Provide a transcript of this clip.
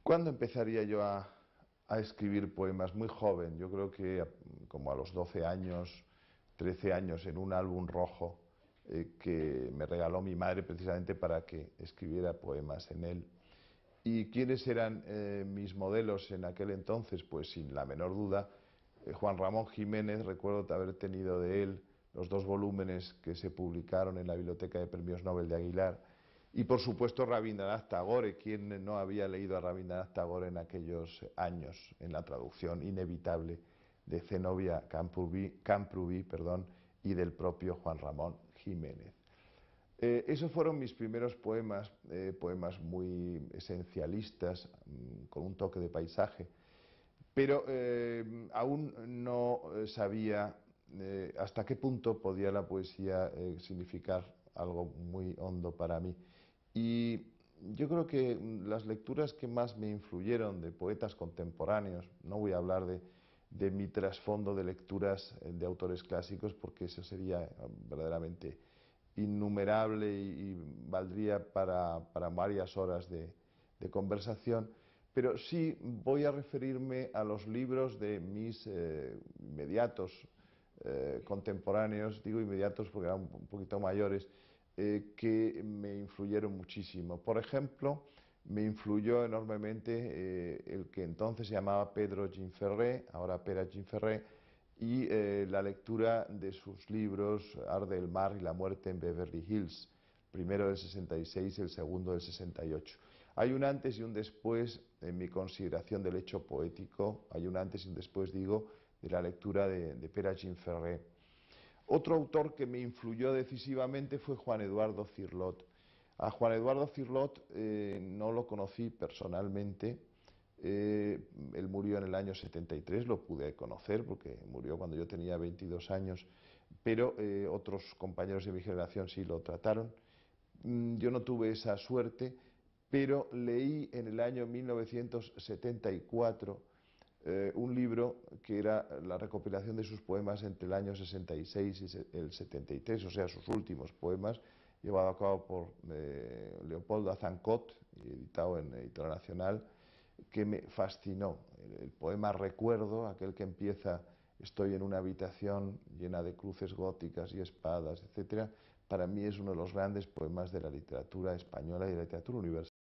¿Cuándo empezaría yo a escribir poemas? Muy joven, yo creo que como a los 12 años, 13 años, en un álbum rojo que me regaló mi madre precisamente para que escribiera poemas en él. ¿Y quiénes eran mis modelos en aquel entonces? Pues sin la menor duda, Juan Ramón Jiménez. Recuerdo haber tenido de él los 2 volúmenes que se publicaron en la Biblioteca de Premios Nobel de Aguilar. Y por supuesto Rabindranath Tagore. ¿Quién no había leído a Rabindranath Tagore en aquellos años, en la traducción inevitable de Zenobia Camprubí, y del propio Juan Ramón Jiménez? Esos fueron mis primeros poemas, poemas muy esencialistas, con un toque de paisaje, pero aún no sabía hasta qué punto podía la poesía significar algo muy hondo para mí. Y yo creo que las lecturas que más me influyeron de poetas contemporáneos, no voy a hablar de mi trasfondo de lecturas de autores clásicos, porque eso sería verdaderamente innumerable y valdría para varias horas de conversación, pero sí voy a referirme a los libros de mis inmediatos contemporáneos. Digo inmediatos porque eran un poquito mayores, que me influyeron muchísimo. Por ejemplo, me influyó enormemente el que entonces se llamaba Pedro Gimferré, ahora Pere Gimferré, y la lectura de sus libros Arde el mar y la muerte en Beverly Hills, primero del 66 y el segundo del 68. Hay un antes y un después en mi consideración del hecho poético, hay un antes y un después, digo, de la lectura de Pere Gimferré. Otro autor que me influyó decisivamente fue Juan Eduardo Cirlot. A Juan Eduardo Cirlot no lo conocí personalmente. Él murió en el año 73, lo pude conocer porque murió cuando yo tenía 22 años, pero otros compañeros de mi generación sí lo trataron. Yo no tuve esa suerte, pero leí en el año 1974 un libro que era la recopilación de sus poemas entre el año 66 y el 73, o sea, sus últimos poemas, llevado a cabo por Leopoldo Azancot, editado en Editorial Nacional, que me fascinó. El poema Recuerdo, aquel que empieza: estoy en una habitación llena de cruces góticas y espadas, etcétera, para mí es uno de los grandes poemas de la literatura española y de la literatura universal.